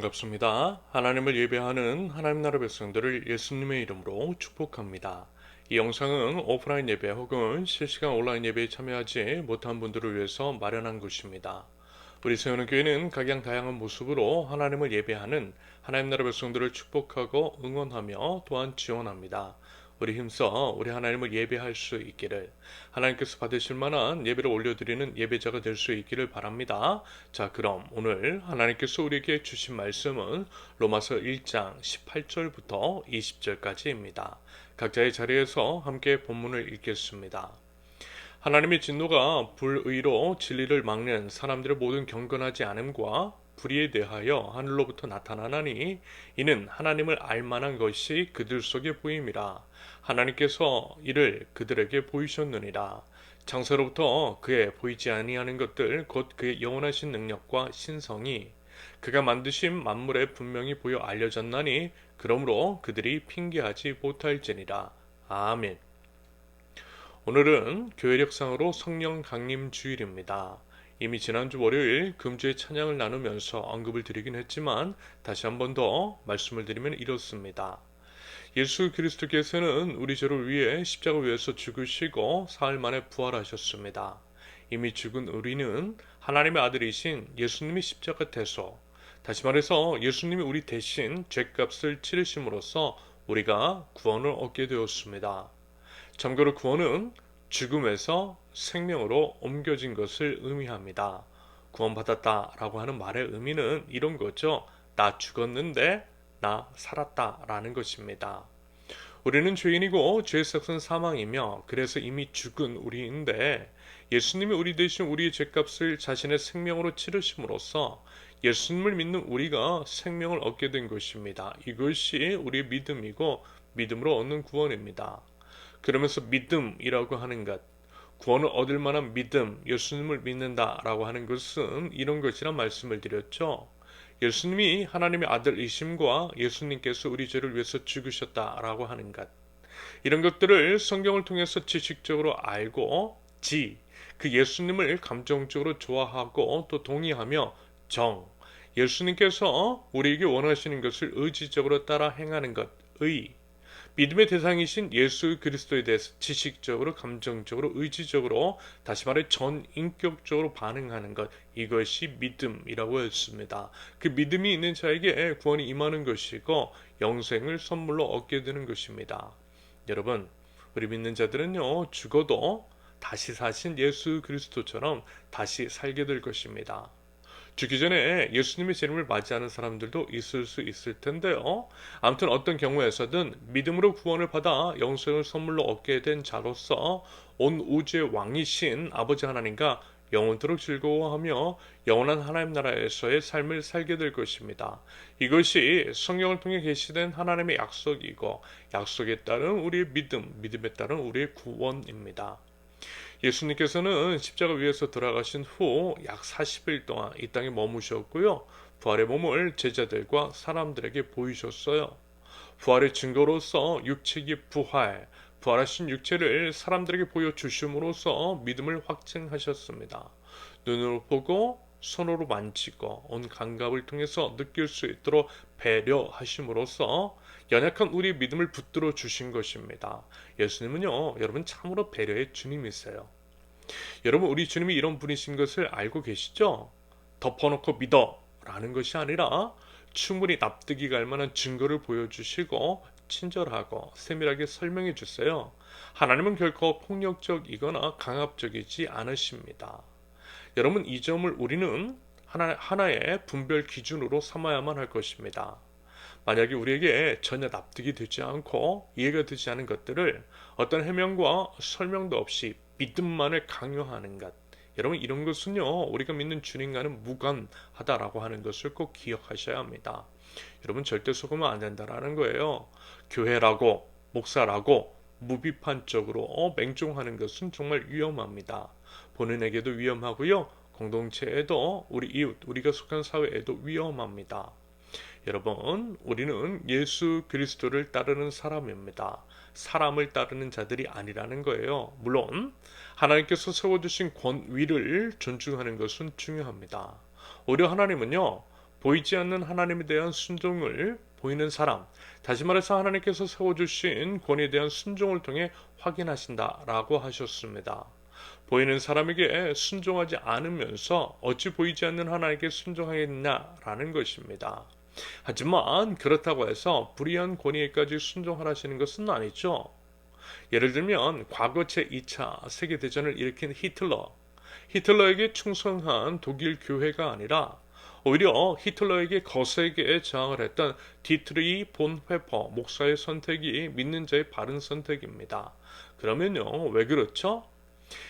반갑습니다. 하나님을 예배하는 하나님 나라 백성들을 예수님의 이름으로 축복합니다. 이 영상은 오프라인 예배 혹은 실시간 온라인 예배에 참여하지 못한 분들을 위해서 마련한 것입니다. 우리 세우는 교회는 각양 다양한 모습으로 하나님을 예배하는 하나님 나라 백성들을 축복하고 응원하며 또한 지원합니다. 우리 힘써 우리 하나님을 예배할 수 있기를, 하나님께서 받으실 만한 예배를 올려드리는 예배자가 될 수 있기를 바랍니다. 자, 그럼 오늘 하나님께서 우리에게 주신 말씀은 로마서 1장 18절부터 20절까지입니다. 각자의 자리에서 함께 본문을 읽겠습니다. 하나님의 진노가 불의로 진리를 막는 사람들의 모든 경건하지 않음과 불의에 대하여 하늘로부터 나타나나니, 이는 하나님을 알만한 것이 그들 속에 보임이라. 하나님께서 이를 그들에게 보이셨느니라. 창세로부터 그의 보이지 아니하는 것들 곧 그의 영원하신 능력과 신성이 그가 만드신 만물에 분명히 보여 알려졌나니, 그러므로 그들이 핑계하지 못할지니라. 아멘. 오늘은 교회력상으로 성령 강림 주일입니다. 이미 지난주 월요일 금주의 찬양을 나누면서 언급을 드리긴 했지만 다시 한 번 더 말씀을 드리면 이렇습니다. 예수 그리스도께서는 우리 죄를 위해 십자가 위에서 죽으시고 사흘 만에 부활하셨습니다. 이미 죽은 우리는 하나님의 아들이신 예수님이 십자가 대소, 다시 말해서 예수님이 우리 대신 죄값을 치르심으로써 우리가 구원을 얻게 되었습니다. 참고로 구원은 죽음에서 생명으로 옮겨진 것을 의미합니다. 구원받았다라고 하는 말의 의미는 이런 거죠. 나 죽었는데 나 살았다라는 것입니다. 우리는 죄인이고 죄의 삭은 사망이며 그래서 이미 죽은 우리인데, 예수님이 우리 대신 우리의 죄값을 자신의 생명으로 치르심으로써 예수님을 믿는 우리가 생명을 얻게 된 것입니다. 이것이 우리의 믿음이고 믿음으로 얻는 구원입니다. 그러면서 믿음이라고 하는 것, 구원을 얻을 만한 믿음, 예수님을 믿는다라고 하는 것은 이런 것이란 말씀을 드렸죠. 예수님이 하나님의 아들이심과 예수님께서 우리 죄를 위해서 죽으셨다라고 하는 것, 이런 것들을 성경을 통해서 지식적으로 알고 그 예수님을 감정적으로 좋아하고 또 동의하며 예수님께서 우리에게 원하시는 것을 의지적으로 따라 행하는 것, 믿음의 대상이신 예수 그리스도에 대해서 지식적으로, 감정적으로, 의지적으로, 다시 말해 전인격적으로 반응하는 것, 이것이 믿음이라고 했습니다. 그 믿음이 있는 자에게 구원이 임하는 것이고 영생을 선물로 얻게 되는 것입니다. 여러분, 우리 믿는 자들은요, 죽어도 다시 사신 예수 그리스도처럼 다시 살게 될 것입니다. 죽기 전에 예수님의 재림을 맞이하는 사람들도 있을 수 있을 텐데요. 아무튼 어떤 경우에서든 믿음으로 구원을 받아 영생을 선물로 얻게 된 자로서 온 우주의 왕이신 아버지 하나님과 영원토록 즐거워하며 영원한 하나님 나라에서의 삶을 살게 될 것입니다. 이것이 성경을 통해 계시된 하나님의 약속이고, 약속에 따른 우리의 믿음, 믿음에 따른 우리의 구원입니다. 예수님께서는 십자가 위에서 돌아가신 후 약 40일 동안 이 땅에 머무셨고요. 부활의 몸을 제자들과 사람들에게 보이셨어요. 부활의 증거로서 육체의 부활하신 육체를 사람들에게 보여주심으로써 믿음을 확증하셨습니다. 눈으로 보고 손으로 만지고 온 감각을 통해서 느낄 수 있도록 배려하심으로써 연약한 우리의 믿음을 붙들어 주신 것입니다. 예수님은요, 여러분 참으로 배려의 주님이세요. 여러분, 우리 주님이 이런 분이신 것을 알고 계시죠? 덮어놓고 믿어 라는 것이 아니라 충분히 납득이 갈 만한 증거를 보여주시고 친절하고 세밀하게 설명해 주세요. 하나님은 결코 폭력적이거나 강압적이지 않으십니다. 여러분, 이 점을 우리는 하나의 분별 기준으로 삼아야만 할 것입니다. 만약에 우리에게 전혀 납득이 되지 않고 이해가 되지 않은 것들을 어떤 해명과 설명도 없이 믿음만을 강요하는 것, 여러분, 이런 것은요, 우리가 믿는 주님과는 무관하다라고 하는 것을 꼭 기억하셔야 합니다. 여러분, 절대 속으면 안 된다라는 거예요. 교회라고, 목사라고 무비판적으로 맹종하는 것은 정말 위험합니다. 본인에게도 위험하고요, 공동체에도, 우리 이웃, 우리가 속한 사회에도 위험합니다. 여러분, 우리는 예수 그리스도를 따르는 사람입니다. 사람을 따르는 자들이 아니라는 거예요. 물론 하나님께서 세워주신 권위를 존중하는 것은 중요합니다. 오히려 하나님은요, 보이지 않는 하나님에 대한 순종을 보이는 사람, 다시 말해서 하나님께서 세워주신 권위에 대한 순종을 통해 확인하신다라고 하셨습니다. 보이는 사람에게 순종하지 않으면서 어찌 보이지 않는 하나님께 순종하겠냐라는 것입니다. 하지만 그렇다고 해서 불의한 권위에까지 순종하라시는 것은 아니죠. 예를 들면 과거 제2차 세계대전을 일으킨 히틀러에게 충성한 독일 교회가 아니라 오히려 히틀러에게 거세게 저항을 했던 디트리히 본 회퍼 목사의 선택이 믿는 자의 바른 선택입니다. 그러면요, 왜 그렇죠?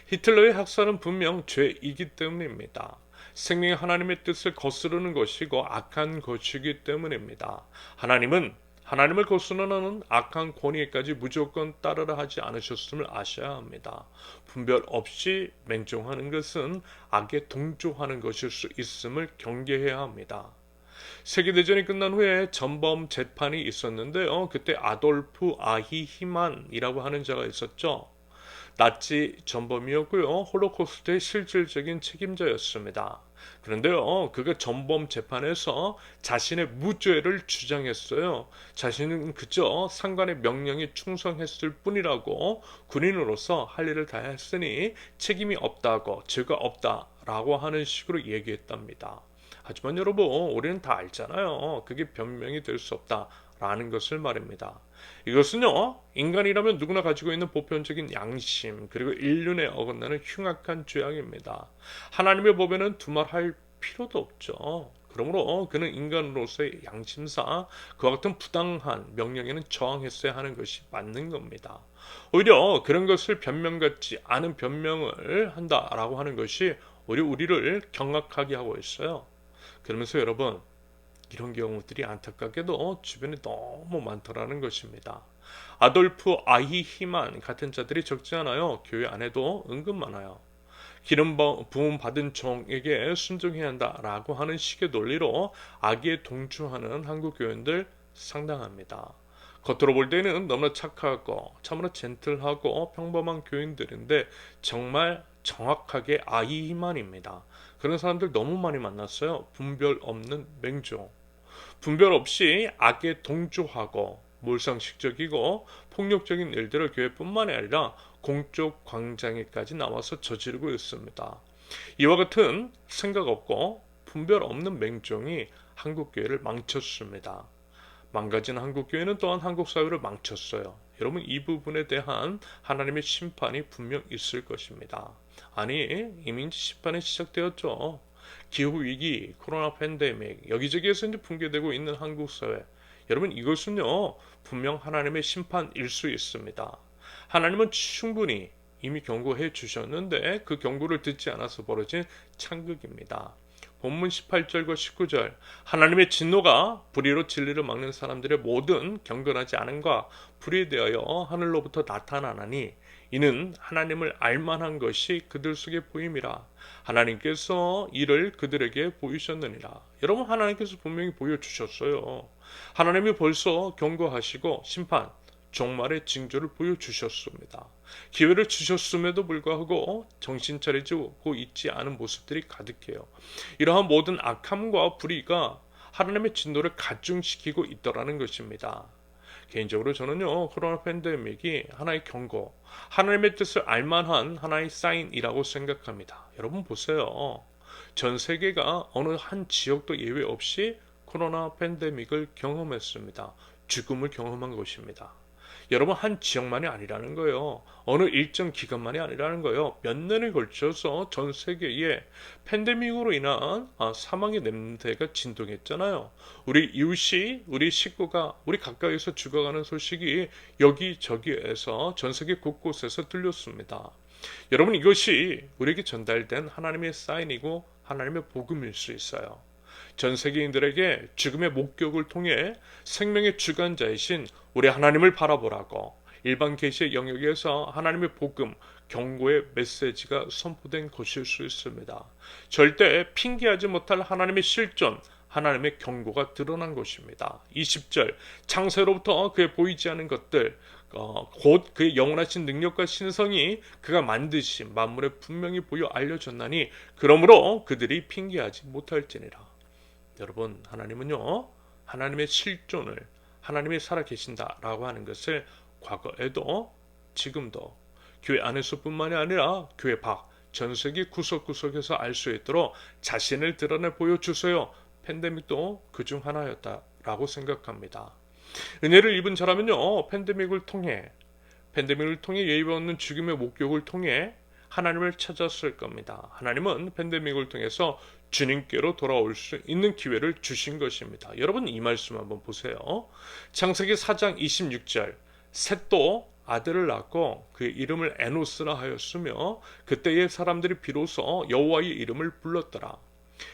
히틀러의 학살은 분명 죄이기 때문입니다. 생명의 하나님의 뜻을 거스르는 것이고 악한 것이기 때문입니다. 하나님을 거스르는 악한 권위에까지 무조건 따르라 하지 않으셨음을 아셔야 합니다. 분별 없이 맹종하는 것은 악에 동조하는 것일 수 있음을 경계해야 합니다. 세계대전이 끝난 후에 전범 재판이 있었는데요. 그때 아돌프 아히히만이라고 하는 자가 있었죠. 나치 전범이었고요. 홀로코스트의 실질적인 책임자였습니다. 그런데요, 그가 전범 재판에서 자신의 무죄를 주장했어요. 자신은 그저 상관의 명령에 충성했을 뿐이라고 군인으로서 할 일을 다 했으니 책임이 없다고, 죄가 없다라고 하는 식으로 얘기했답니다. 하지만 여러분, 우리는 다 알잖아요. 그게 변명이 될 수 없다라는 것을 말입니다. 이것은요, 인간이라면 누구나 가지고 있는 보편적인 양심 그리고 인륜에 어긋나는 흉악한 죄악입니다. 하나님의 법에는 두말할 필요도 없죠. 그러므로 그는 인간으로서의 양심상 그와 같은 부당한 명령에는 저항했어야 하는 것이 맞는 겁니다. 오히려 그런 것을 변명 같지 않은 변명을 한다라고 하는 것이 오히려 우리를 경악하게 하고 있어요. 그러면서 여러분, 이런 경우들이 안타깝게도 주변에 너무 많더라는 것입니다. 아돌프 아히히만 같은 자들이 적지 않아요. 교회 안에도 은근 많아요. 기름 부음 받은 종에게 순종해야 한다라고 하는 식의 논리로 악에 동조하는 한국 교인들 상당합니다. 겉으로 볼 때는 너무나 착하고 참으로 젠틀하고 평범한 교인들인데 정말 정확하게 아히히만입니다. 그런 사람들 너무 많이 만났어요. 분별 없는 맹종. 분별 없이 악에 동조하고 몰상식적이고 폭력적인 일들을 교회뿐만이 아니라 공적 광장에까지 나와서 저지르고 있습니다. 이와 같은 생각 없고 분별 없는 맹종이 한국교회를 망쳤습니다. 망가진 한국교회는 또한 한국사회를 망쳤어요. 여러분, 이 부분에 대한 하나님의 심판이 분명 있을 것입니다. 아니, 이미 심판이 시작되었죠. 기후위기, 코로나 팬데믹, 여기저기에서 이제 붕괴되고 있는 한국사회. 여러분, 이것은요, 분명 하나님의 심판일 수 있습니다. 하나님은 충분히 이미 경고해 주셨는데 그 경고를 듣지 않아서 벌어진 창극입니다. 본문 18절과 19절, 하나님의 진노가 불의로 진리를 막는 사람들의 모든 경건하지 않음과 불의에 대하여 하늘로부터 나타나나니 이는 하나님을 알만한 것이 그들 속에 보임이라. 하나님께서 이를 그들에게 보이셨느니라. 여러분, 하나님께서 분명히 보여주셨어요. 하나님이 벌써 경고하시고 심판, 종말의 징조를 보여주셨습니다. 기회를 주셨음에도 불구하고 정신 차리고 있지 않은 모습들이 가득해요. 이러한 모든 악함과 불의가 하나님의 진노를 가중시키고 있더라는 것입니다. 개인적으로 저는요, 코로나 팬데믹이 하나의 경고, 하나님의 뜻을 알만한 하나의 사인이라고 생각합니다. 여러분 보세요. 전 세계가 어느 한 지역도 예외 없이 코로나 팬데믹을 경험했습니다. 죽음을 경험한 것입니다. 여러분, 한 지역만이 아니라는 거예요. 어느 일정 기간만이 아니라는 거예요. 몇 년에 걸쳐서 전 세계에 팬데믹으로 인한 사망의 냄새가 진동했잖아요. 우리 이웃이, 우리 식구가 우리 가까이서 죽어가는 소식이 여기저기에서 전 세계 곳곳에서 들렸습니다. 여러분, 이것이 우리에게 전달된 하나님의 사인이고 하나님의 복음일 수 있어요. 전 세계인들에게 죽음의 목격을 통해 생명의 주관자이신 우리 하나님을 바라보라고 일반 계시의 영역에서 하나님의 복음, 경고의 메시지가 선포된 것일 수 있습니다. 절대 핑계하지 못할 하나님의 실존, 하나님의 경고가 드러난 것입니다. 20절, 창세로부터 그의 보이지 않은 것들, 곧 그의 영원하신 능력과 신성이 그가 만드신 만물에 분명히 보여 알려졌나니 그러므로 그들이 핑계하지 못할지니라. 여러분, 하나님은요, 하나님의 실존을, 하나님이 살아계신다라고 하는 것을 과거에도 지금도 교회 안에서뿐만이 아니라 교회 밖 전 세계 구석구석에서 알 수 있도록 자신을 드러내 보여주세요. 팬데믹도 그중 하나였다라고 생각합니다. 은혜를 입은 사람은요, 팬데믹을 통해 예의받는 죽임의 목격을 통해 하나님을 찾았을 겁니다. 하나님은 팬데믹을 통해서 주님께로 돌아올 수 있는 기회를 주신 것입니다. 여러분, 이 말씀 한번 보세요. 창세기 4장 26절, 셋도 아들을 낳고 그의 이름을 에노스라 하였으며 그때의 사람들이 비로소 여호와의 이름을 불렀더라.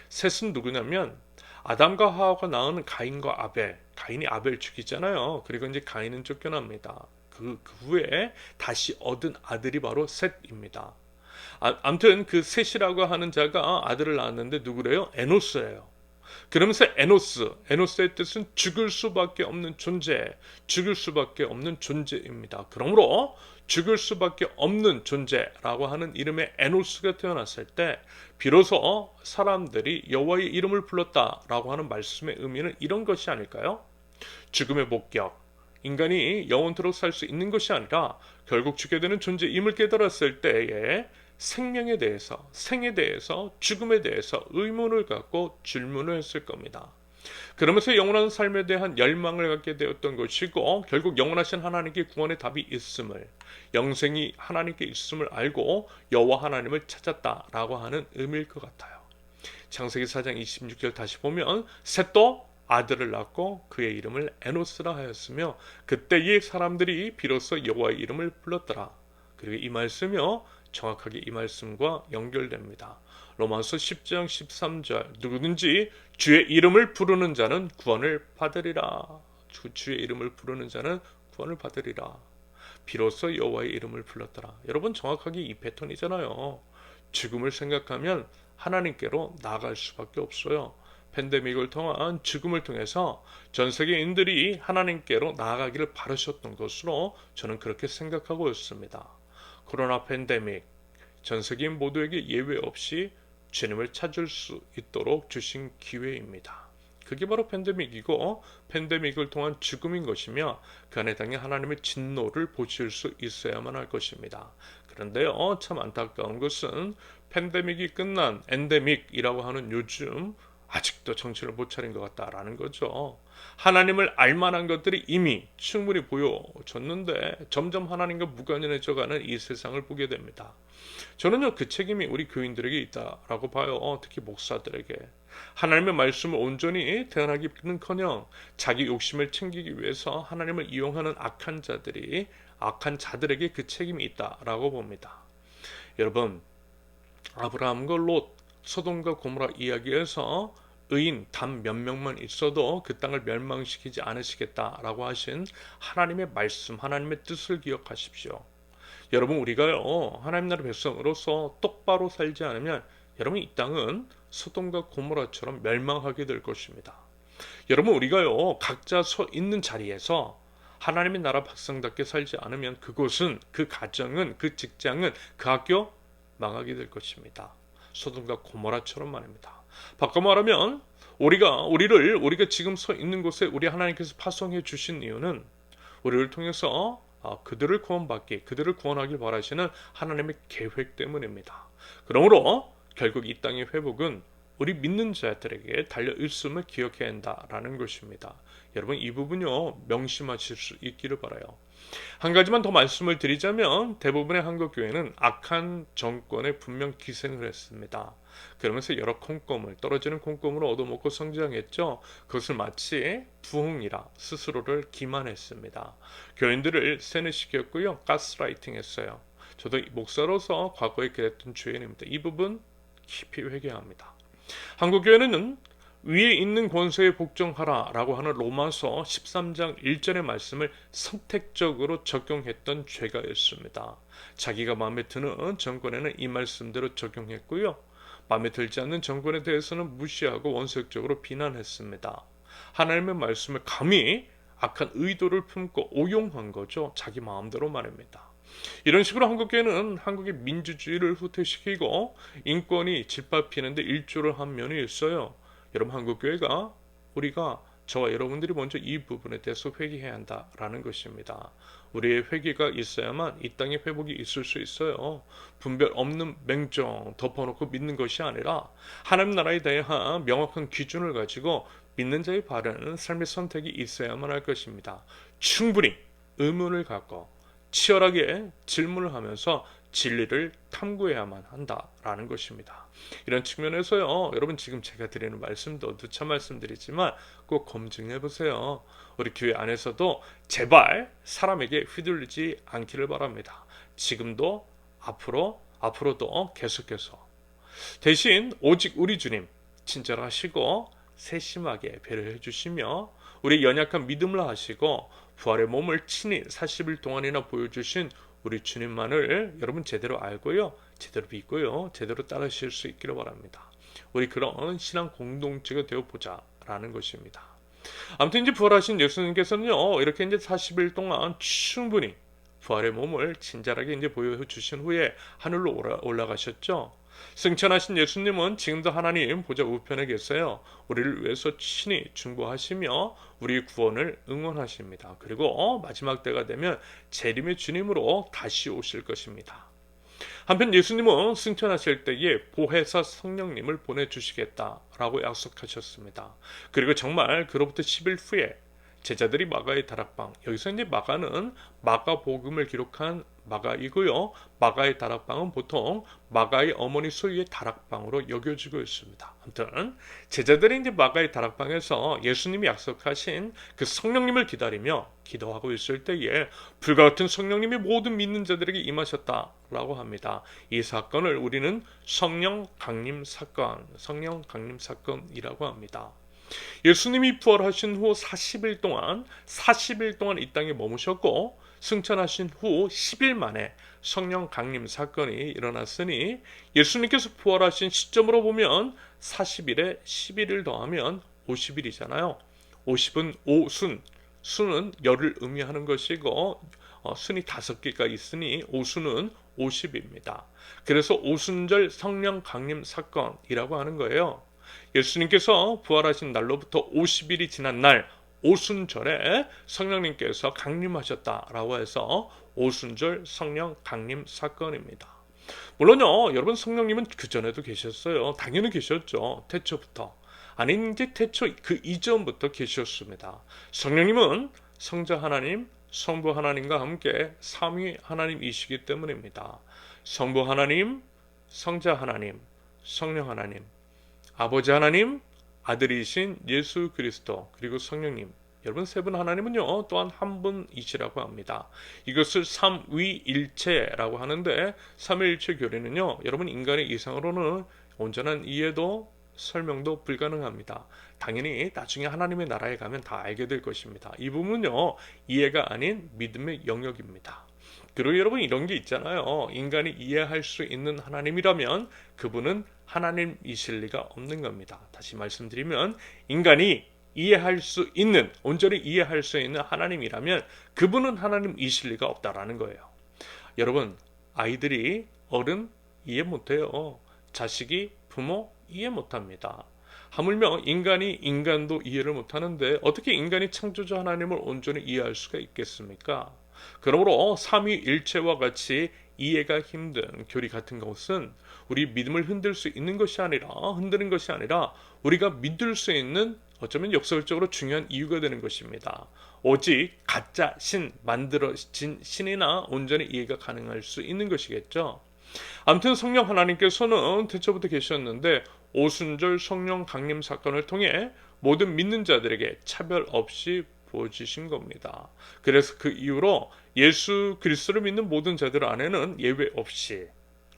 셋은 누구냐면 아담과 하와가 낳은 가인과 아벨, 가인이 아벨 죽이잖아요. 그리고 이제 가인은 쫓겨납니다. 그 후에 다시 얻은 아들이 바로 셋입니다. 아무튼 그 셋이라고 하는 자가 아들을 낳았는데 누구래요? 에노스예요. 그러면서 에노스의 뜻은 죽을 수밖에 없는 존재, 죽을 수밖에 없는 존재입니다. 그러므로 죽을 수밖에 없는 존재라고 하는 이름의 에노스가 태어났을 때 비로소 사람들이 여호와의 이름을 불렀다라고 하는 말씀의 의미는 이런 것이 아닐까요? 죽음의 목격, 인간이 영원토록 살 수 있는 것이 아니라 결국 죽게 되는 존재임을 깨달았을 때에 생명에 대해서, 생에 대해서, 죽음에 대해서 의문을 갖고 질문을 했을 겁니다. 그러면서 영원한 삶에 대한 열망을 갖게 되었던 것이고 결국 영원하신 하나님께 구원의 답이 있음을, 영생이 하나님께 있음을 알고 여호와 하나님을 찾았다라고 하는 의미일 것 같아요. 창세기 4장 26절 다시 보면 셋도 아들을 낳고 그의 이름을 에노스라 하였으며 그때의 사람들이 비로소 여호와의 이름을 불렀더라. 그리고 이 말씀이요, 정확하게 이 말씀과 연결됩니다. 로마서 10장 13절, 누구든지 주의 이름을 부르는 자는 구원을 받으리라. 주의 이름을 부르는 자는 구원을 받으리라. 비로소 여호와의 이름을 불렀더라. 여러분, 정확하게 이 패턴이잖아요. 죽음을 생각하면 하나님께로 나아갈 수밖에 없어요. 팬데믹을 통한 죽음을 통해서 전 세계인들이 하나님께로 나아가기를 바라셨던 것으로 저는 그렇게 생각하고 있습니다. 코로나 팬데믹, 전 세계인 모두에게 예외 없이 주님을 찾을 수 있도록 주신 기회입니다. 그게 바로 팬데믹이고 팬데믹을 통한 죽음인 것이며 그 안에 당해 하나님의 진노를 보실 수 있어야만 할 것입니다. 그런데요, 참 안타까운 것은 팬데믹이 끝난 엔데믹이라고 하는 요즘 아직도 정신을 못 차린 것 같다라는 거죠. 하나님을 알만한 것들이 이미 충분히 보여졌는데 점점 하나님과 무관련해져가는 이 세상을 보게 됩니다. 저는요, 그 책임이 우리 교인들에게 있다라고 봐요. 특히 목사들에게. 하나님의 말씀을 온전히 대언하기는커녕 자기 욕심을 챙기기 위해서 하나님을 이용하는 악한 자들에게 그 책임이 있다라고 봅니다. 여러분, 아브라함과 롯, 소돔과 고모라 이야기에서 의인 단 몇 명만 있어도 그 땅을 멸망시키지 않으시겠다라고 하신 하나님의 말씀, 하나님의 뜻을 기억하십시오. 여러분, 우리가요, 하나님 나라 백성으로서 똑바로 살지 않으면 여러분, 이 땅은 소돔과 고모라처럼 멸망하게 될 것입니다. 여러분, 우리가요, 각자 서 있는 자리에서 하나님의 나라 백성답게 살지 않으면 그곳은, 그 가정은, 그 직장은, 그 학교 망하게 될 것입니다. 소돔과 고모라처럼 말입니다. 바꿔 말하면 우리가 지금 서 있는 곳에 우리 하나님께서 파송해 주신 이유는 우리를 통해서 그들을 구원하길 바라시는 하나님의 계획 때문입니다. 그러므로 결국 이 땅의 회복은 우리 믿는 자들에게 달려 있음을 기억해야 한다라는 것입니다. 여러분, 이 부분요, 명심하실 수 있기를 바라요. 한 가지만 더 말씀을 드리자면 대부분의 한국 교회는 악한 정권에 분명 기생을 했습니다. 그러면서 여러 떨어지는 콩고물을 얻어먹고 성장했죠. 그것을 마치 부흥이라 스스로를 기만했습니다. 교인들을 세뇌시켰고요, 가스라이팅 했어요. 저도 목사로서 과거에 그랬던 죄인입니다. 이 부분 깊이 회개합니다. 한국 교회는 위에 있는 권세에 복종하라 라고 하는 로마서 13장 1절의 말씀을 선택적으로 적용했던 죄가 있습니다. 자기가 마음에 드는 정권에는 이 말씀대로 적용했고요, 마음에 들지 않는 정권에 대해서는 무시하고 원색적으로 비난했습니다. 하나님의 말씀을 감히 악한 의도를 품고 오용한 거죠. 자기 마음대로 말입니다. 이런 식으로 한국교회는 한국의 민주주의를 후퇴시키고 인권이 짓밟히는데 일조를 한 면이 있어요. 여러분 한국교회가 우리가 저와 여러분들이 먼저 이 부분에 대해서 회개해야 한다라는 것입니다. 우리의 회개가 있어야만 이 땅에 회복이 있을 수 있어요. 분별 없는 맹정 덮어놓고 믿는 것이 아니라 하나님 나라에 대한 명확한 기준을 가지고 믿는 자의 바른 삶의 선택이 있어야만 할 것입니다. 충분히 의문을 갖고 치열하게 질문을 하면서 진리를 탐구해야만 한다라는 것입니다. 이런 측면에서요, 여러분 지금 제가 드리는 말씀도 누차 말씀드리지만 꼭 검증해 보세요. 우리 교회 안에서도 제발 사람에게 휘둘리지 않기를 바랍니다. 지금도 앞으로도 계속해서 대신 오직 우리 주님 친절하시고 세심하게 배려해 주시며 우리 연약한 믿음을 하시고 부활의 몸을 친히 40일 동안이나 보여주신 우리 주님만을 여러분 제대로 알고요, 제대로 믿고요, 제대로 따르실 수 있기를 바랍니다. 우리 그런 신앙 공동체가 되어보자 라는 것입니다. 아무튼 이제 부활하신 예수님께서는요, 이렇게 이제 40일 동안 충분히 부활의 몸을 친절하게 이제 보여주신 후에 하늘로 올라가셨죠. 승천하신 예수님은 지금도 하나님 보좌 우편에 계세요. 우리를 위해서 친히 중보하시며 우리 구원을 응원하십니다. 그리고 마지막 때가 되면 재림의 주님으로 다시 오실 것입니다. 한편 예수님은 승천하실 때에 보혜사 성령님을 보내주시겠다라고 약속하셨습니다. 그리고 정말 그로부터 10일 후에 제자들이 마가의 다락방, 여기서 이제 마가는 마가복음을 기록한 마가이고요. 마가의 다락방은 보통 마가의 어머니 소유의 다락방으로 여겨지고 있습니다. 아무튼 제자들이 이제 마가의 다락방에서 예수님이 약속하신 그 성령님을 기다리며 기도하고 있을 때에 불과 같은 성령님이 모든 믿는 자들에게 임하셨다라고 합니다. 이 사건을 우리는 성령 강림 사건이라고 합니다. 예수님이 부활하신 후 40일 동안 이 땅에 머무셨고 승천하신 후 10일 만에 성령 강림 사건이 일어났으니 예수님께서 부활하신 시점으로 보면 40일에 11일 더하면 50일이잖아요. 50은 오순, 순은 열을 의미하는 것이고 순이 5개가 있으니 오순은 50입니다. 그래서 오순절 성령 강림 사건이라고 하는 거예요. 예수님께서 부활하신 날로부터 50일이 지난 날 오순절에 성령님께서 강림하셨다라고 해서 오순절 성령 강림 사건입니다. 물론요, 여러분 성령님은 그 전에도 계셨어요. 당연히 계셨죠. 태초부터. 아니 이제 태초 그 이전부터 계셨습니다. 성령님은 성자 하나님, 성부 하나님과 함께 삼위 하나님이시기 때문입니다. 성부 하나님, 성자 하나님, 성령 하나님, 아버지 하나님, 아들이신 예수 그리스도, 그리고 성령님, 여러분 세 분 하나님은요 또한 한 분이시라고 합니다. 이것을 삼위일체라고 하는데 삼위일체 교리는요, 여러분 인간의 이상으로는 온전한 이해도 설명도 불가능합니다. 당연히 나중에 하나님의 나라에 가면 다 알게 될 것입니다. 이 부분은요 이해가 아닌 믿음의 영역입니다. 그리고 여러분 이런 게 있잖아요. 인간이 이해할 수 있는 하나님이라면 그분은 하나님이실 리가 없는 겁니다. 다시 말씀드리면 인간이 이해할 수 있는, 온전히 이해할 수 있는 하나님이라면 그분은 하나님이실 리가 없다라는 거예요. 여러분, 아이들이 어른 이해 못해요. 자식이 부모 이해 못합니다. 하물며 인간이 인간도 이해를 못하는데 어떻게 인간이 창조자 하나님을 온전히 이해할 수가 있겠습니까? 그러므로 삼위일체와 같이 이해가 힘든 교리 같은 것은 우리 믿음을 흔드는 것이 아니라 우리가 믿을 수 있는 어쩌면 역설적으로 중요한 이유가 되는 것입니다. 오직 가짜 신, 만들어진 신이나 온전히 이해가 가능할 수 있는 것이겠죠. 아무튼 성령 하나님께서는 태초부터 계셨는데 오순절 성령 강림 사건을 통해 모든 믿는 자들에게 차별 없이 부어지신 겁니다. 그래서 그 이후로 예수 그리스도를 믿는 모든 자들 안에는 예외 없이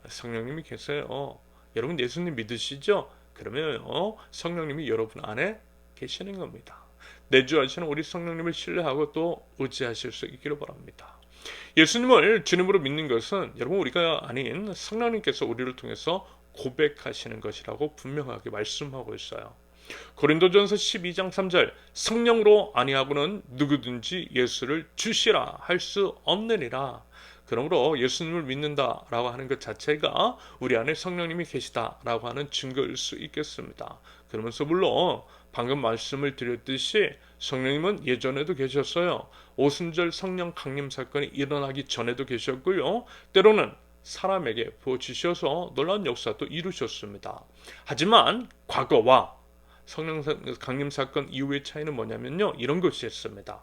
성령님이 계세요. 여러분 예수님 믿으시죠? 그러면 성령님이 여러분 안에 계시는 겁니다. 내주하시는 우리 성령님을 신뢰하고 또 의지하실 수 있기를 바랍니다. 예수님을 주님으로 믿는 것은 여러분 우리가 아닌 성령님께서 우리를 통해서 고백하시는 것이라고 분명하게 말씀하고 있어요. 고린도전서 12장 3절 성령으로 아니하고는 누구든지 예수를 주시라 할 수 없느니라. 그러므로 예수님을 믿는다라고 하는 것 자체가 우리 안에 성령님이 계시다라고 하는 증거일 수 있겠습니다. 그러면서 물론 방금 말씀을 드렸듯이 성령님은 예전에도 계셨어요. 오순절 성령 강림 사건이 일어나기 전에도 계셨고요. 때로는 사람에게 부어주셔서 놀라운 역사도 이루셨습니다. 하지만 과거와 성령 강림 사건 이후의 차이는 뭐냐면요. 이런 것이 있습니다.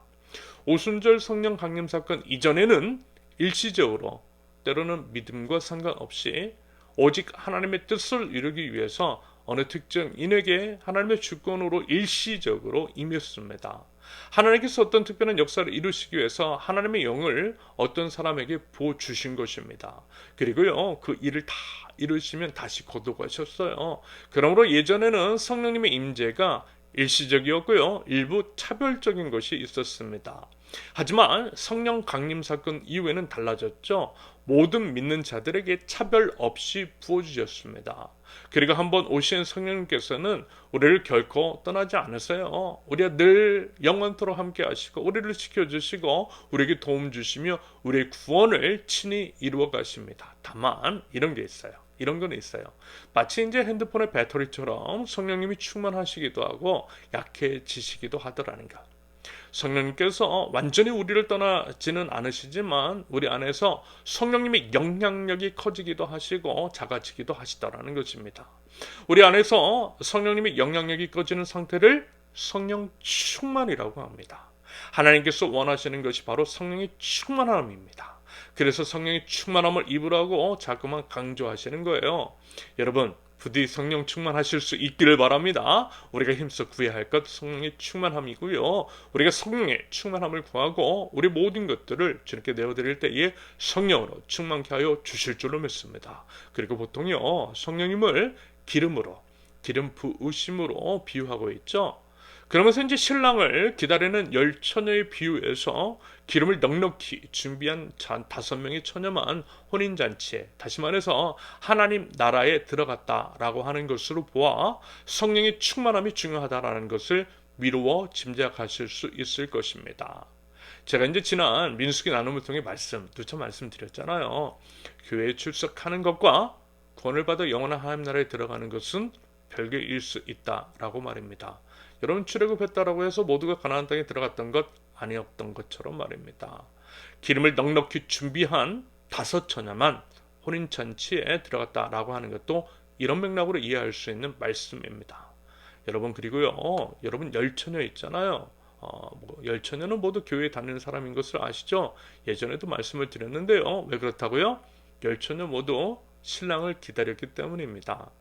오순절 성령 강림 사건 이전에는 일시적으로 때로는 믿음과 상관없이 오직 하나님의 뜻을 이루기 위해서 어느 특정인에게 하나님의 주권으로 일시적으로 임했습니다. 하나님께서 어떤 특별한 역사를 이루시기 위해서 하나님의 영을 어떤 사람에게 부어주신 것입니다. 그리고요, 그 일을 다 이루시면 다시 거두가셨어요. 그러므로 예전에는 성령님의 임재가 일시적이었고요, 일부 차별적인 것이 있었습니다. 하지만 성령 강림 사건 이후에는 달라졌죠. 모든 믿는 자들에게 차별 없이 부어주셨습니다. 그리고 한번 오신 성령님께서는 우리를 결코 떠나지 않으세요. 우리가 늘 영원토록 함께 하시고 우리를 지켜주시고 우리에게 도움 주시며 우리의 구원을 친히 이루어 가십니다. 다만 이런 게 있어요. 이런 건 있어요. 마치 이제 핸드폰의 배터리처럼 성령님이 충만하시기도 하고 약해지시기도 하더라는 것. 성령님께서 완전히 우리를 떠나지는 않으시지만 우리 안에서 성령님의 영향력이 커지기도 하시고 작아지기도 하시다라는 것입니다. 우리 안에서 성령님의 영향력이 커지는 상태를 성령 충만이라고 합니다. 하나님께서 원하시는 것이 바로 성령의 충만함입니다. 그래서 성령의 충만함을 입으라고 자꾸만 강조하시는 거예요. 여러분, 부디 성령 충만하실 수 있기를 바랍니다. 우리가 힘써 구해야 할 것 성령의 충만함이고요. 우리가 성령의 충만함을 구하고 우리 모든 것들을 주님께 내어드릴 때에 성령으로 충만케 하여 주실 줄로 믿습니다. 그리고 보통요, 성령님을 기름으로, 기름 부으심으로 비유하고 있죠. 그러면서 이제 신랑을 기다리는 열 처녀의 비유에서 기름을 넉넉히 준비한 5명의 처녀만 혼인잔치에, 다시 말해서 하나님 나라에 들어갔다라고 하는 것으로 보아 성령의 충만함이 중요하다라는 것을 미루어 짐작하실 수 있을 것입니다. 제가 이제 지난 민수기 나눔을 통해 누차 말씀드렸잖아요. 교회에 출석하는 것과 구원을 받아 영원한 하나님 나라에 들어가는 것은 별개일 수 있다라고 말입니다. 여러분, 출애굽했다라고 해서 모두가 가나안 땅에 들어갔던 것 아니었던 것처럼 말입니다. 기름을 넉넉히 준비한 5 처녀만 혼인잔치에 들어갔다라고 하는 것도 이런 맥락으로 이해할 수 있는 말씀입니다. 여러분, 그리고요, 여러분 10처녀 있잖아요. 10처녀는 모두 교회에 다니는 사람인 것을 아시죠? 예전에도 말씀을 드렸는데요. 왜 그렇다고요? 10처녀 모두 신랑을 기다렸기 때문입니다.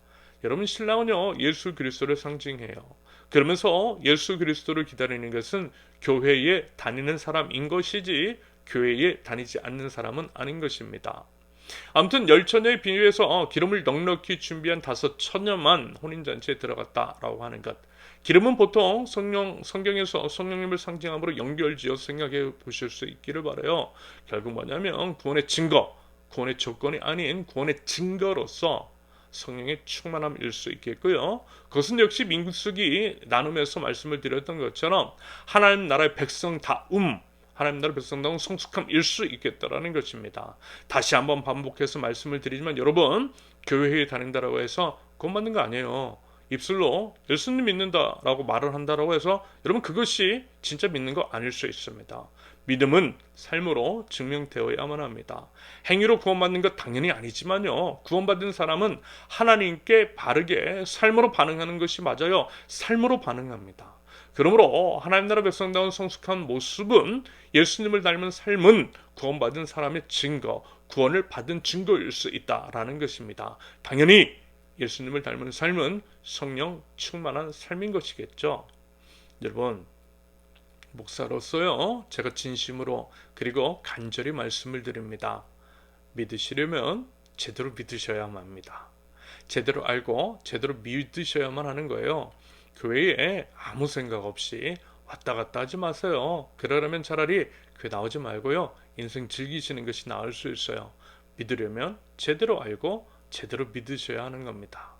여러분, 신랑은요, 예수 그리스도를 상징해요. 그러면서 예수 그리스도를 기다리는 것은 교회에 다니는 사람인 것이지 교회에 다니지 않는 사람은 아닌 것입니다. 아무튼 10처녀의 비유에서 기름을 넉넉히 준비한 5 처녀만 혼인잔치에 들어갔다라고 하는 것. 기름은 보통 성경에서 성령님을 상징함으로 연결지어 생각해 보실 수 있기를 바라요. 결국 뭐냐면 구원의 증거, 구원의 조건이 아닌 구원의 증거로서 성령의 충만함일 수 있겠고요. 그것은 역시 민수기 나눔에서 말씀을 드렸던 것처럼 하나님 나라의 백성다움, 하나님 나라의 백성다운 성숙함일 수 있겠다라는 것입니다. 다시 한번 반복해서 말씀을 드리지만 여러분, 교회에 다닌다라고 해서 구원받는 거 아니에요. 입술로 예수님 믿는다라고 말을 한다라고 해서 여러분, 그것이 진짜 믿는 거 아닐 수 있습니다. 믿음은 삶으로 증명되어야만 합니다. 행위로 구원받는 것 당연히 아니지만요, 구원받은 사람은 하나님께 바르게 삶으로 반응하는 것이 맞아요. 삶으로 반응합니다. 그러므로 하나님 나라 백성다운 성숙한 모습은, 예수님을 닮은 삶은 구원받은 사람의 증거, 구원을 받은 증거일 수 있다라는 것입니다. 당연히 예수님을 닮은 삶은 성령 충만한 삶인 것이겠죠. 여러분, 목사로서요, 제가 진심으로 그리고 간절히 말씀을 드립니다. 믿으시려면 제대로 믿으셔야만 합니다. 제대로 알고 제대로 믿으셔야만 하는 거예요. 교회에 아무 생각 없이 왔다 갔다 하지 마세요. 그러려면 차라리 교회 나오지 말고요, 인생 즐기시는 것이 나을 수 있어요. 믿으려면 제대로 알고 제대로 믿으셔야 하는 겁니다.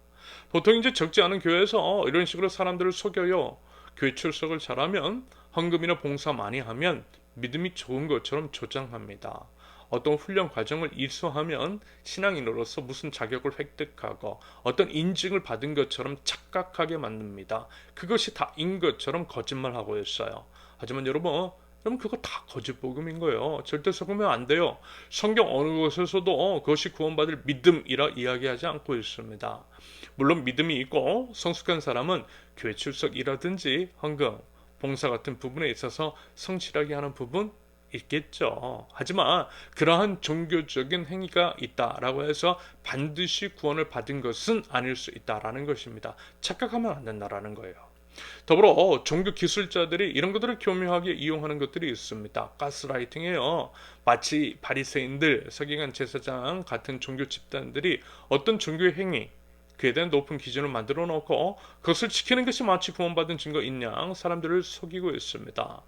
보통 이제 적지 않은 교회에서 이런 식으로 사람들을 속여요. 교회 출석을 잘하면, 헌금이나 봉사 많이 하면 믿음이 좋은 것처럼 조장합니다. 어떤 훈련 과정을 이수하면 신앙인으로서 무슨 자격을 획득하고 어떤 인증을 받은 것처럼 착각하게 만듭니다. 그것이 다인 것처럼 거짓말하고 있어요. 하지만 여러분 그거 다 거짓 복음인 거예요. 절대 속으면 안 돼요. 성경 어느 곳에서도 그것이 구원받을 믿음이라 이야기하지 않고 있습니다. 물론 믿음이 있고 성숙한 사람은 교회 출석이라든지 헌금, 봉사 같은 부분에 있어서 성실하게 하는 부분 있겠죠. 하지만 그러한 종교적인 행위가 있다라고 해서 반드시 구원을 받은 것은 아닐 수 있다라는 것입니다. 착각하면 안 된다라는 거예요. 더불어 종교 기술자들이 이런 것들을 교묘하게 이용하는 것들이 있습니다. 가스라이팅이에요. 마치 바리새인들, 서기관 제사장 같은 종교 집단들이 어떤 종교의 행위, 그에 대한 높은 기준을 만들어 놓고 그것을 지키는 것이 마치 구원받은 증거인 양 사람들을 속이고 있습니다.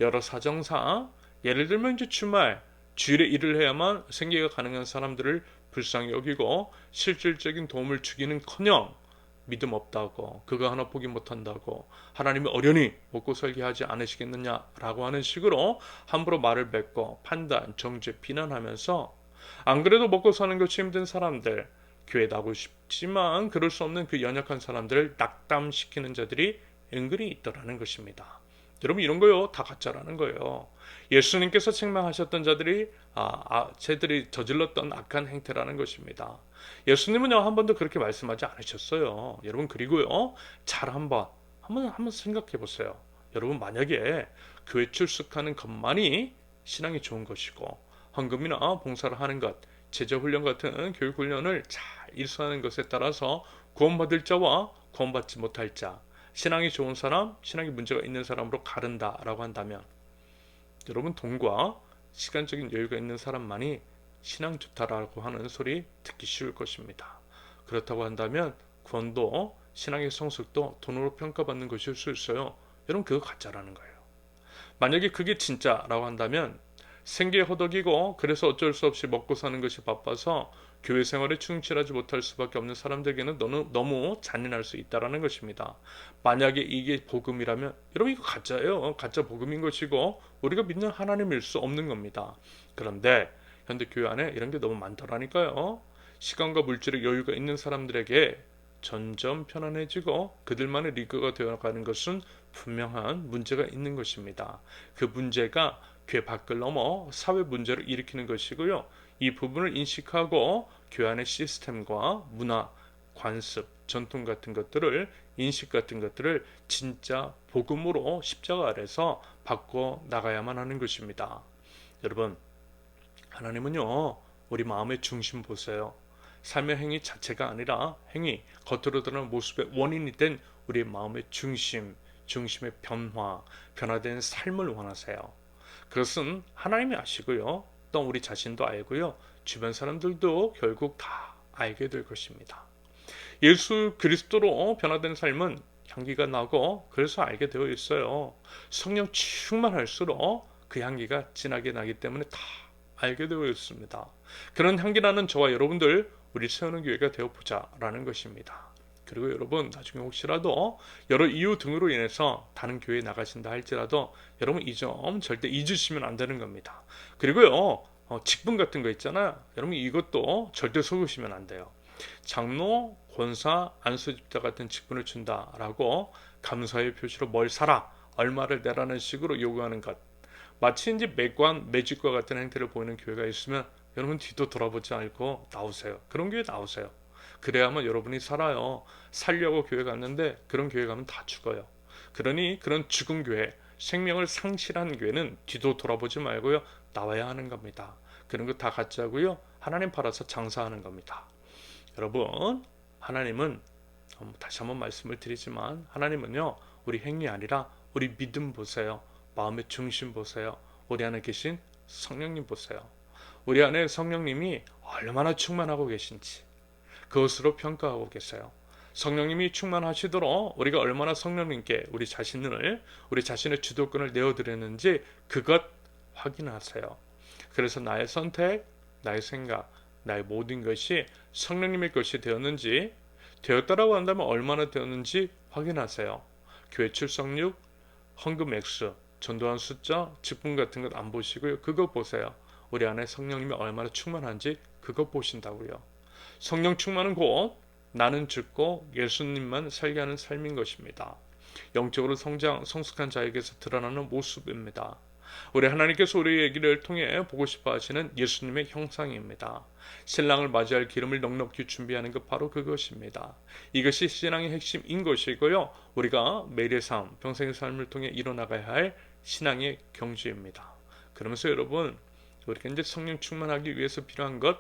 여러 사정상 예를 들면 이제 주일에 일을 해야만 생계가 가능한 사람들을 불쌍히 여기고 실질적인 도움을 주기는커녕 믿음 없다고, 그거 하나 포기 못한다고, 하나님이 어련히 먹고 살게 하지 않으시겠느냐라고 하는 식으로 함부로 말을 뱉고 판단, 정죄, 비난하면서 안 그래도 먹고 사는 것이 힘든 사람들, 교회 나고 싶지만 그럴 수 없는 그 연약한 사람들을 낙담시키는 자들이 은근히 있더라는 것입니다. 여러분 이런 거요 다 가짜라는 거예요. 예수님께서 책망하셨던 자들이 쟤들이 저질렀던 악한 행태라는 것입니다. 예수님은요 한 번도 그렇게 말씀하지 않으셨어요. 여러분 그리고요 잘 한번 생각해 보세요. 여러분 만약에 교회 출석하는 것만이 신앙이 좋은 것이고 헌금이나 봉사를 하는 것, 제자훈련 같은 교육훈련을 잘 일수하는 것에 따라서 구원받을 자와 구원받지 못할 자, 신앙이 좋은 사람, 신앙이 문제가 있는 사람으로 가른다라고 한다면 여러분 돈과 시간적인 여유가 있는 사람만이 신앙 좋다라고 하는 소리 듣기 쉬울 것입니다. 그렇다고 한다면 구원도 신앙의 성숙도 돈으로 평가받는 것일 수 있어요. 여러분 그거 가짜라는 거예요. 만약에 그게 진짜라고 한다면 생계 허덕이고 그래서 어쩔 수 없이 먹고 사는 것이 바빠서 교회 생활에 충실하지 못할 수밖에 없는 사람들에게는 너무 잔인할 수 있다는 것입니다. 만약에 이게 복음이라면 여러분 이거 가짜예요. 가짜 복음인 것이고 우리가 믿는 하나님일 수 없는 겁니다. 그런데 현대 교회 안에 이런 게 너무 많더라니까요. 시간과 물질의 여유가 있는 사람들에게 점점 편안해지고 그들만의 리그가 되어가는 것은 분명한 문제가 있는 것입니다. 그 문제가 교회 밖을 넘어 사회 문제를 일으키는 것이고요. 이 부분을 인식하고 교회 안의 시스템과 문화, 관습, 전통 같은 것들을 인식 같은 것들을 진짜 복음으로 십자가 아래서 바꿔 나가야만 하는 것입니다. 여러분 하나님은요 우리 마음의 중심 보세요. 삶의 행위 자체가 아니라 행위, 겉으로 드러나는 모습의 원인이 된 우리의 마음의 중심의 변화된 삶을 원하세요. 그것은 하나님이 아시고요. 또 우리 자신도 알고요. 주변 사람들도 결국 다 알게 될 것입니다. 예수 그리스도로 변화된 삶은 향기가 나고 그래서 알게 되어 있어요. 성령 충만할수록 그 향기가 진하게 나기 때문에 다 알게 되어 있습니다. 그런 향기나는 저와 여러분들 우리 세우는 교회가 되어보자라는 것입니다. 그리고 여러분 나중에 혹시라도 여러 이유 등으로 인해서 다른 교회에 나가신다 할지라도 여러분 이 점 절대 잊으시면 안 되는 겁니다. 그리고요 직분 같은 거 있잖아요. 여러분 이것도 절대 속으시면 안 돼요. 장로, 권사, 안수집사 같은 직분을 준다라고 감사의 표시로 뭘 사라, 얼마를 내라는 식으로 요구하는 것. 마치 이제 매직과 같은 행태를 보이는 교회가 있으면 여러분 뒤도 돌아보지 않고 나오세요. 그런 교회 나오세요. 그래야만 여러분이 살아요. 살려고 교회 갔는데 그런 교회 가면 다 죽어요. 그러니 그런 죽은 교회, 생명을 상실한 교회는 뒤도 돌아보지 말고요. 나와야 하는 겁니다. 그런 거 다 가짜고요. 하나님 팔아서 장사하는 겁니다. 여러분 하나님은 다시 한번 말씀을 드리지만 하나님은요. 우리 행위 아니라 우리 믿음 보세요. 마음의 중심 보세요. 우리 안에 계신 성령님 보세요. 우리 안에 성령님이 얼마나 충만하고 계신지 그것으로 평가하고 계세요. 성령님이 충만하시도록 우리가 얼마나 성령님께 우리 자신의 주도권을 내어드렸는지 그것 확인하세요. 그래서 나의 선택, 나의 생각, 나의 모든 것이 성령님의 것이 되었다라고 한다면 얼마나 되었는지 확인하세요. 교회 출석률, 헌금 액수, 전도한 숫자, 직분 같은 것 안 보시고요. 그거 보세요. 우리 안에 성령님이 얼마나 충만한지 그것 보신다고요. 성령 충만은 곧 나는 죽고 예수님만 살게 하는 삶인 것입니다. 영적으로 성숙한 자에게서 드러나는 모습입니다. 우리 하나님께서 우리의 통해 보고 싶어 하시는 예수님의 형상입니다. 신랑을 맞이할 기름을 넉넉히 준비하는 것 바로 그것입니다. 이것이 신앙의 핵심인 것이고요. 우리가 매일의 삶, 평생의 삶을 통해 이뤄나가야 할 신앙의 경주입니다. 그러면서 여러분, 우리가 이제 성령 충만하기 위해서 필요한 것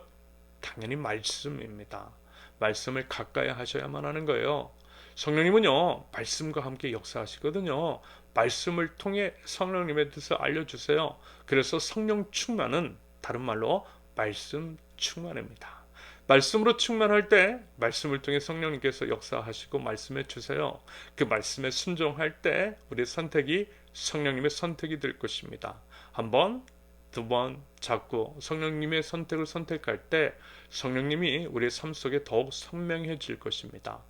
당연히 말씀입니다. 말씀을 가까이 하셔야만 하는 거예요. 성령님은요, 말씀과 함께 역사하시거든요. 말씀을 통해 성령님의 뜻을 알려주세요. 그래서 성령 충만은 다른 말로 말씀 충만입니다. 말씀으로 충만할 때 말씀을 통해 성령님께서 역사하시고 말씀해 주세요. 그 말씀에 순종할 때 우리의 선택이 성령님의 선택이 될 것입니다. 한 번, 두 번 자꾸 성령님의 선택을 선택할 때 성령님이 우리의 삶 속에 더욱 선명해질 것입니다.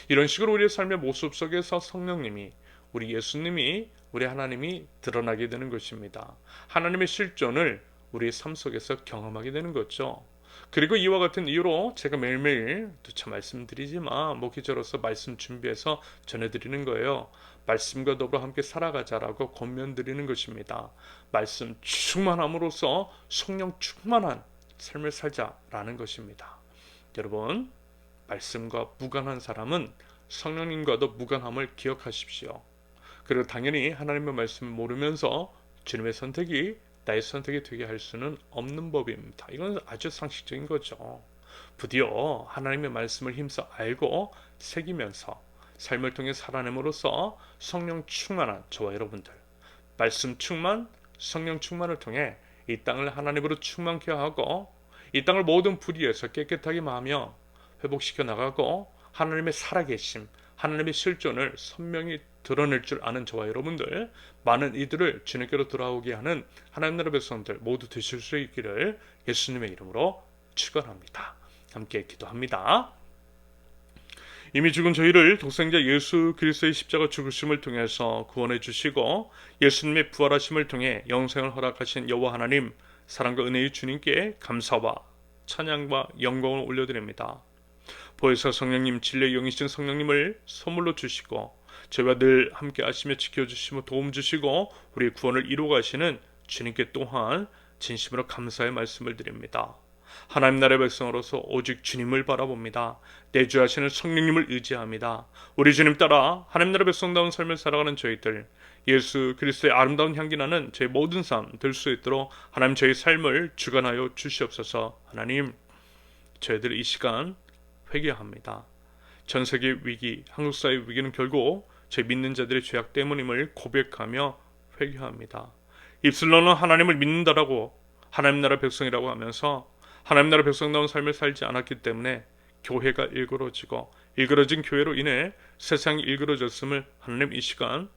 이런 식으로 우리의 삶의 모습 속에서 성령님이, 우리 예수님이, 우리 하나님이 드러나게 되는 것입니다. 하나님의 실존을 우리의 삶 속에서 경험하게 되는 거죠. 그리고 이와 같은 이유로 제가 매일매일 누차 말씀드리지만 목회자로서 말씀 준비해서 전해드리는 거예요. 말씀과 더불어 함께 살아가자라고 권면드리는 것입니다. 말씀 충만함으로써 성령 충만한 삶을 살자라는 것입니다. 여러분, 말씀과 무관한 사람은 성령님과도 무관함을 기억하십시오. 그리고 당연히 하나님의 말씀을 모르면서 주님의 선택이 나의 선택이 되게 할 수는 없는 법입니다. 이건 아주 상식적인 거죠. 부디어 하나님의 말씀을 힘써 알고 새기면서 삶을 통해 살아냄으로써 성령 충만한 저와 여러분들, 말씀 충만, 성령 충만을 통해 이 땅을 하나님으로 충만케 하고 이 땅을 모든 불의에서 깨끗하게 하며 회복시켜 나가고 하나님의 살아계심, 하나님의 실존을 선명히 드러낼 줄 아는 저와 여러분들, 많은 이들을 주님께로 돌아오게 하는 하나님 나라 백성들 모두 되실 수 있기를 예수님의 이름으로 축원합니다. 함께 기도합니다. 이미 죽은 저희를 독생자 예수 그리스도의 십자가 죽으심을 통해서 구원해 주시고 예수님의 부활하심을 통해 영생을 허락하신 여호와 하나님, 사랑과 은혜의 주님께 감사와 찬양과 영광을 올려드립니다. 보혜사 성령님, 진리의 영이신 성령님을 선물로 주시고 저희와 늘 함께 하시며 지켜주시며 도움 주시고 우리의 구원을 이루어 가시는 주님께 또한 진심으로 감사의 말씀을 드립니다. 하나님 나라의 백성으로서 오직 주님을 바라봅니다. 내주하시는 성령님을 의지합니다. 우리 주님 따라 하나님 나라의 백성다운 삶을 살아가는 저희들, 예수 그리스도의 아름다운 향기 나는 제 모든 삶 될 수 있도록 하나님 저희 삶을 주관하여 주시옵소서. 하나님, 저희들 이 시간 회개합니다. 전세계 위기, 한국 사회 위기는 결국 저희 믿는 자들의 죄악 때문임을 고백하며 회개합니다. 입술로는 하나님을 믿는다라고 하나님 나라 백성이라고 하면서 하나님 나라 백성다운 삶을 살지 않았기 때문에 교회가 일그러진 교회로 인해 세상이 일그러졌음을 하나님 이 시간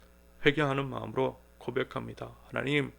회개하는 마음으로 고백합니다. 하나님,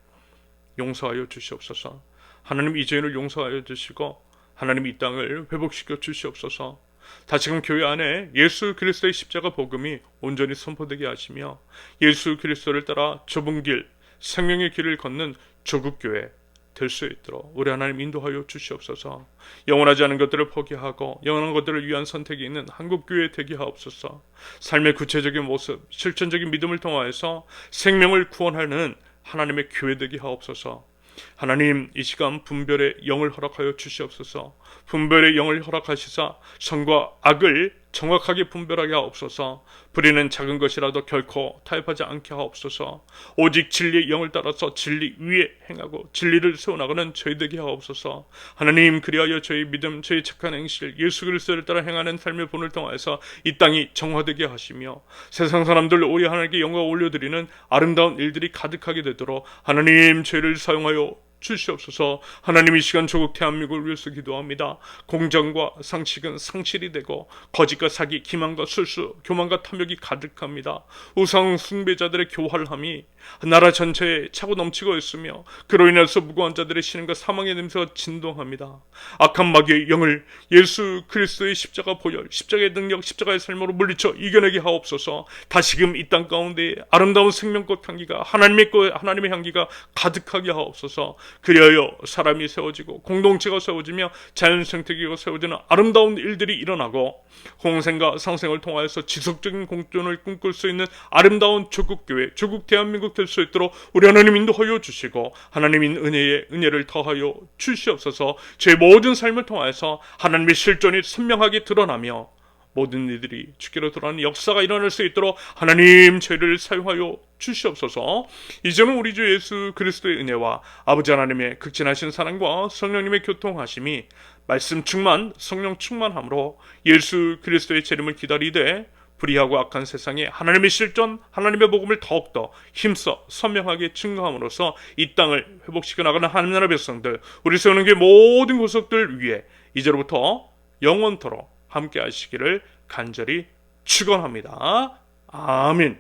용서하여 주시옵소서. 하나님, 이 죄인을 용서하여 주시고 하나님 이 땅을 회복시켜 주시옵소서. 다시금 교회 안에 예수 그리스도의 십자가 복음이 온전히 선포되게 하시며 예수 그리스도를 따라 좁은 길, 생명의 길을 걷는 조국교회 될 수 있도록 우리 하나님 인도하여 주시옵소서. 영원하지 않은 것들을 포기하고 영원한 것들을 위한 선택이 있는 한국교회 되게 하옵소서. 삶의 구체적인 모습, 실천적인 믿음을 통하여서 생명을 구원하는 하나님의 교회 되게 하옵소서. 하나님, 이 시간 분별의 영을 허락하여 주시옵소서. 분별의 영을 허락하시사 선과 악을 정확하게 분별하게 하옵소서. 불의는 작은 것이라도 결코 타협하지 않게 하옵소서. 오직 진리의 영을 따라서 진리 위에 행하고 진리를 세워나가는 저희 되게 하옵소서. 하나님, 그리하여 저희 믿음, 저희 착한 행실, 예수 그리스도를 따라 행하는 삶의 본을 통해서 이 땅이 정화되게 하시며 세상 사람들 오히 하나님께 영광을 올려드리는 아름다운 일들이 가득하게 되도록 하나님 저희를 사용하여 주시옵소서. 하나님, 이 시간 조국 대한민국을 위해서 기도합니다. 공정과 상식은 상실이 되고 거짓과 사기, 기만과 술수, 교만과 탐욕이 가득합니다. 우상 숭배자들의 교활함이 나라 전체에 차고 넘치고 있으며 그로 인해서 무고한 자들의 신음과 사망의 냄새가 진동합니다. 악한 마귀의 영을 예수 그리스도의 십자가 보혈, 십자가의 능력, 십자가의 삶으로 물리쳐 이겨내게 하옵소서. 다시금 이 땅 가운데 아름다운 생명꽃 향기가 하나님의 향기가 가득하게 하옵소서. 그리하여 사람이 세워지고 공동체가 세워지며 자연 생태계가 세워지는 아름다운 일들이 일어나고 공생과 상생을 통하여서 지속적인 공존을 꿈꿀 수 있는 아름다운 조국교회, 조국 대한민국 될 수 있도록 우리 하나님 인도하여 주시고 하나님인 은혜에 은혜를 더하여 주시옵소서. 제 모든 삶을 통하여서 하나님의 실존이 선명하게 드러나며 모든 이들이 주께로 돌아가는 역사가 일어날 수 있도록 하나님 저희를 사용하여 주시옵소서. 이제는 우리 주 예수 그리스도의 은혜와 아버지 하나님의 극진하신 사랑과 성령님의 교통하심이 말씀 충만, 성령 충만함으로 예수 그리스도의 재림을 기다리되 불의하고 악한 세상에 하나님의 실존, 하나님의 복음을 더욱더 힘써 선명하게 증거함으로써 이 땅을 회복시켜 나가는 하나님 나라 백성들, 우리 세우는 게 모든 구석들 위에 이제로부터 영원토록 함께 하시기를 간절히 축원합니다. 아멘.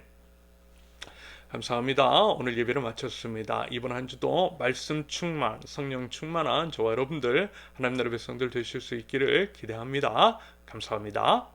감사합니다. 오늘 예배를 마쳤습니다. 이번 한 주도 말씀 충만, 성령 충만한 저와 여러분들 하나님 나라 백성들 되실 수 있기를 기대합니다. 감사합니다.